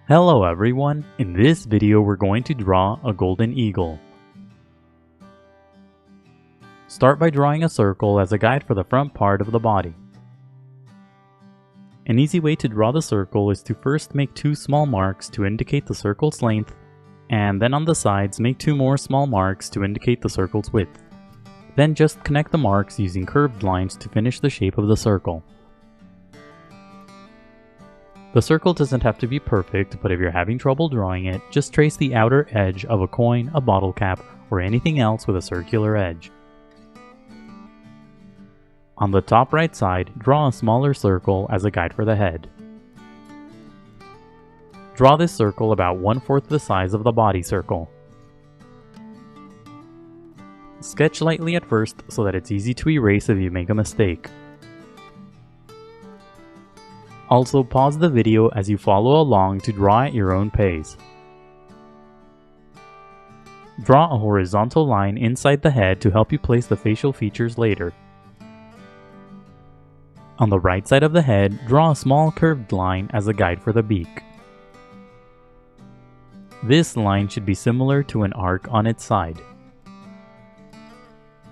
Hello everyone, in this video we're going to draw a golden eagle. Start by drawing a circle as a guide for the front part of the body. An easy way to draw the circle is to first make two small marks to indicate the circle's length, and then on the sides make two more small marks to indicate the circle's width. Then just connect the marks using curved lines to finish the shape of the circle. The circle doesn't have to be perfect, but if you're having trouble drawing it, just trace the outer edge of a coin, a bottle cap, or anything else with a circular edge. On the top right side, draw a smaller circle as a guide for the head. Draw this circle about 1/4 the size of the body circle. Sketch lightly at first so that it's easy to erase if you make a mistake. Also, pause the video as you follow along to draw at your own pace. Draw a horizontal line inside the head to help you place the facial features later. On the right side of the head, draw a small curved line as a guide for the beak. This line should be similar to an arc on its side.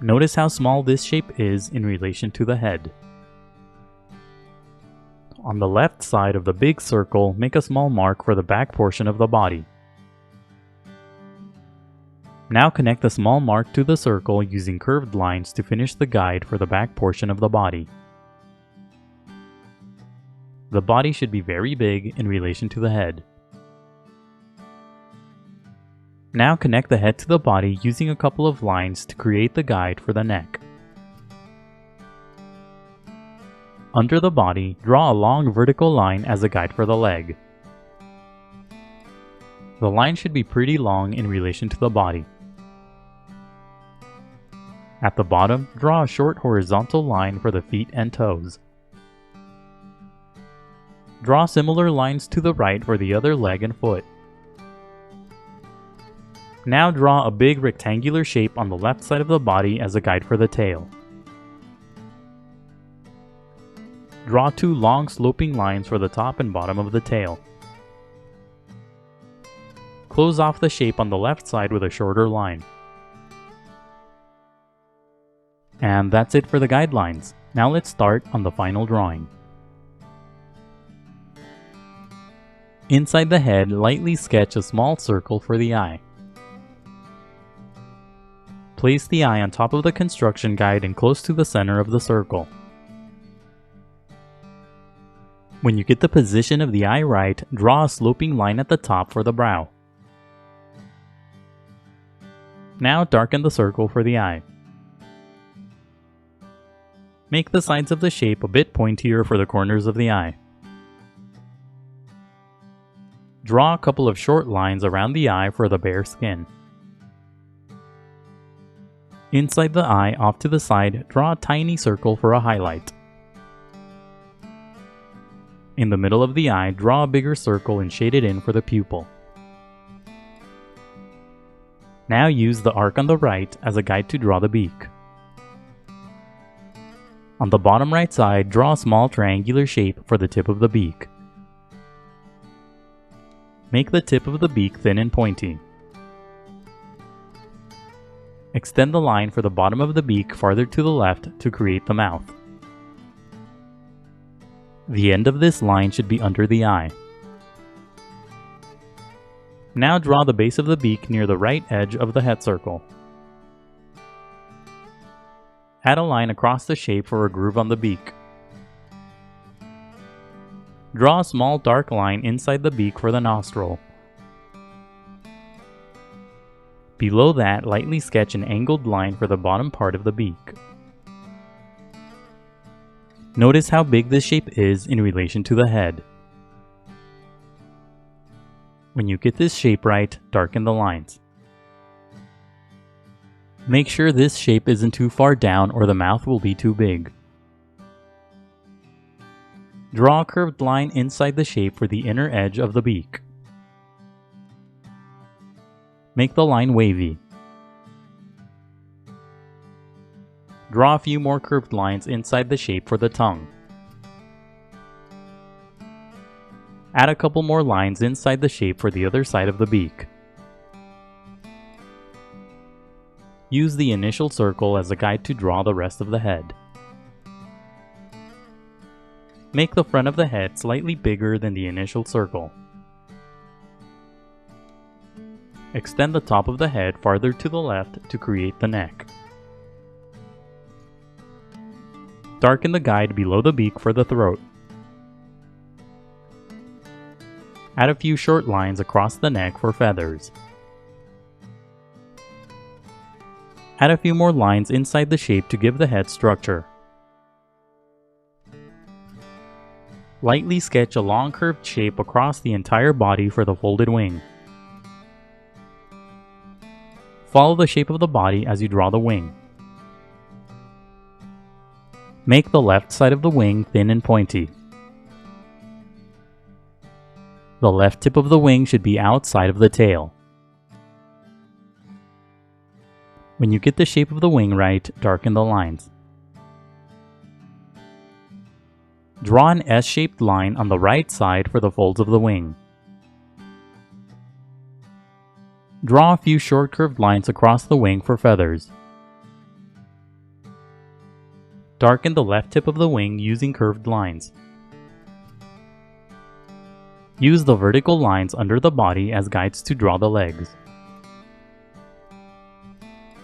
Notice how small this shape is in relation to the head. On the left side of the big circle, make a small mark for the back portion of the body. Now connect the small mark to the circle using curved lines to finish the guide for the back portion of the body. The body should be very big in relation to the head. Now connect the head to the body using a couple of lines to create the guide for the neck. Under the body, draw a long vertical line as a guide for the leg. The line should be pretty long in relation to the body. At the bottom, draw a short horizontal line for the feet and toes. Draw similar lines to the right for the other leg and foot. Now draw a big rectangular shape on the left side of the body as a guide for the tail. Draw two long sloping lines for the top and bottom of the tail. Close off the shape on the left side with a shorter line. And that's it for the guidelines. Now let's start on the final drawing. Inside the head, lightly sketch a small circle for the eye. Place the eye on top of the construction guide and close to the center of the circle. When you get the position of the eye right, draw a sloping line at the top for the brow. Now darken the circle for the eye. Make the sides of the shape a bit pointier for the corners of the eye. Draw a couple of short lines around the eye for the bare skin. Inside the eye, off to the side, draw a tiny circle for a highlight. In the middle of the eye, draw a bigger circle and shade it in for the pupil. Now use the arc on the right as a guide to draw the beak. On the bottom right side, draw a small triangular shape for the tip of the beak. Make the tip of the beak thin and pointy. Extend the line for the bottom of the beak farther to the left to create the mouth. The end of this line should be under the eye. Now draw the base of the beak near the right edge of the head circle. Add a line across the shape for a groove on the beak. Draw a small dark line inside the beak for the nostril. Below that, lightly sketch an angled line for the bottom part of the beak. Notice how big this shape is in relation to the head. When you get this shape right, darken the lines. Make sure this shape isn't too far down or the mouth will be too big. Draw a curved line inside the shape for the inner edge of the beak. Make the line wavy. Draw a few more curved lines inside the shape for the tongue. Add a couple more lines inside the shape for the other side of the beak. Use the initial circle as a guide to draw the rest of the head. Make the front of the head slightly bigger than the initial circle. Extend the top of the head farther to the left to create the neck. Darken the guide below the beak for the throat. Add a few short lines across the neck for feathers. Add a few more lines inside the shape to give the head structure. Lightly sketch a long curved shape across the entire body for the folded wing. Follow the shape of the body as you draw the wing. Make the left side of the wing thin and pointy. The left tip of the wing should be outside of the tail. When you get the shape of the wing right, darken the lines. Draw an S-shaped line on the right side for the folds of the wing. Draw a few short curved lines across the wing for feathers. Darken the left tip of the wing using curved lines. Use the vertical lines under the body as guides to draw the legs.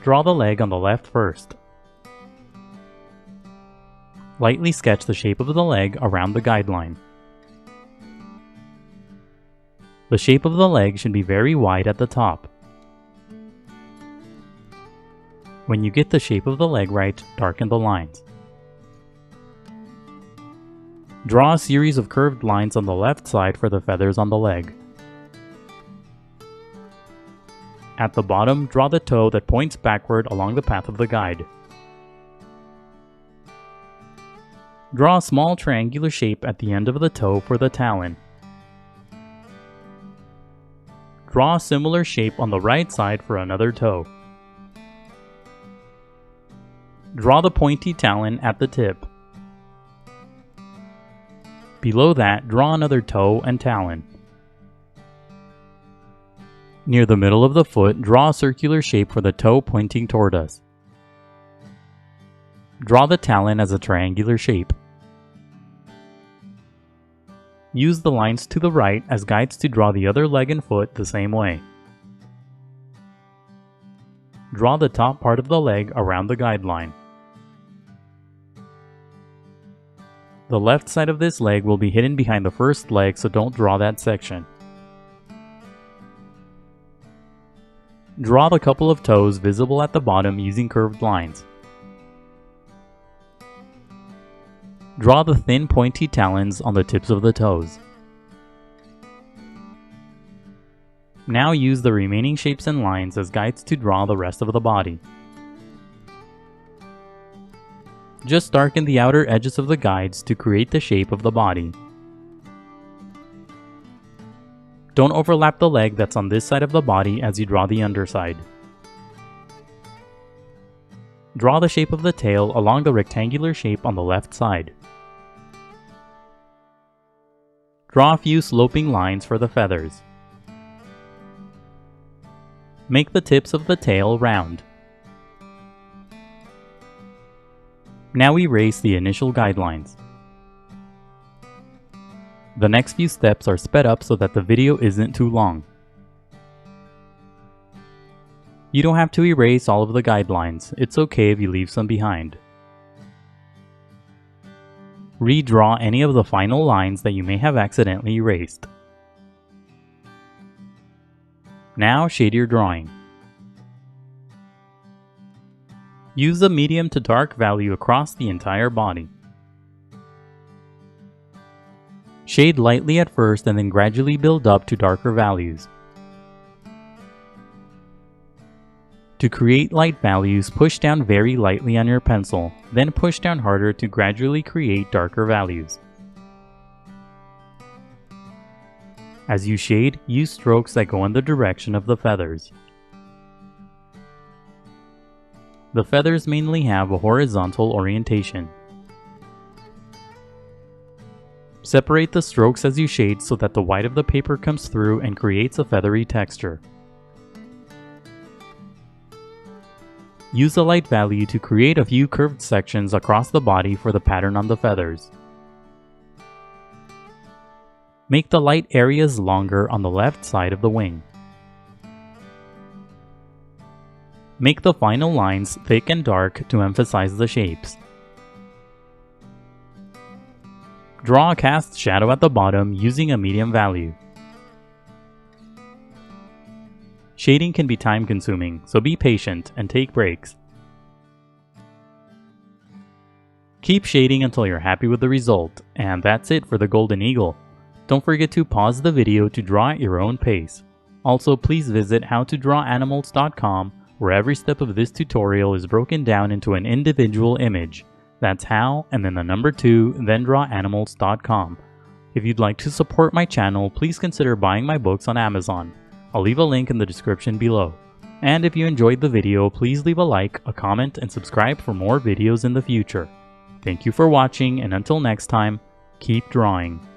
Draw the leg on the left first. Lightly sketch the shape of the leg around the guideline. The shape of the leg should be very wide at the top. When you get the shape of the leg right, darken the lines. Draw a series of curved lines on the left side for the feathers on the leg. At the bottom, draw the toe that points backward along the path of the guide. Draw a small triangular shape at the end of the toe for the talon. Draw a similar shape on the right side for another toe. Draw the pointy talon at the tip. Below that, draw another toe and talon. Near the middle of the foot, draw a circular shape for the toe pointing toward us. Draw the talon as a triangular shape. Use the lines to the right as guides to draw the other leg and foot the same way. Draw the top part of the leg around the guideline. The left side of this leg will be hidden behind the first leg, so don't draw that section. Draw the couple of toes visible at the bottom using curved lines. Draw the thin pointy talons on the tips of the toes. Now use the remaining shapes and lines as guides to draw the rest of the body. Just darken the outer edges of the guides to create the shape of the body. Don't overlap the leg that's on this side of the body as you draw the underside. Draw the shape of the tail along the rectangular shape on the left side. Draw a few sloping lines for the feathers. Make the tips of the tail round. Now erase the initial guidelines. The next few steps are sped up so that the video isn't too long. You don't have to erase all of the guidelines, it's okay if you leave some behind. Redraw any of the final lines that you may have accidentally erased. Now shade your drawing. Use a medium to dark value across the entire body. Shade lightly at first and then gradually build up to darker values. To create light values, push down very lightly on your pencil, then push down harder to gradually create darker values. As you shade, use strokes that go in the direction of the feathers. The feathers mainly have a horizontal orientation. Separate the strokes as you shade so that the white of the paper comes through and creates a feathery texture. Use a light value to create a few curved sections across the body for the pattern on the feathers. Make the light areas longer on the left side of the wing. Make the final lines thick and dark to emphasize the shapes. Draw a cast shadow at the bottom using a medium value. Shading can be time-consuming, so be patient and take breaks. Keep shading until you're happy with the result, and that's it for the Golden Eagle. Don't forget to pause the video to draw at your own pace. Also, please visit howtodrawanimals.com, where every step of this tutorial is broken down into an individual image. That's how, and then the number 2, then drawanimals.com. If you'd like to support my channel, please consider buying my books on Amazon. I'll leave a link in the description below. And if you enjoyed the video, please leave a like, a comment, and subscribe for more videos in the future. Thank you for watching, and until next time, keep drawing.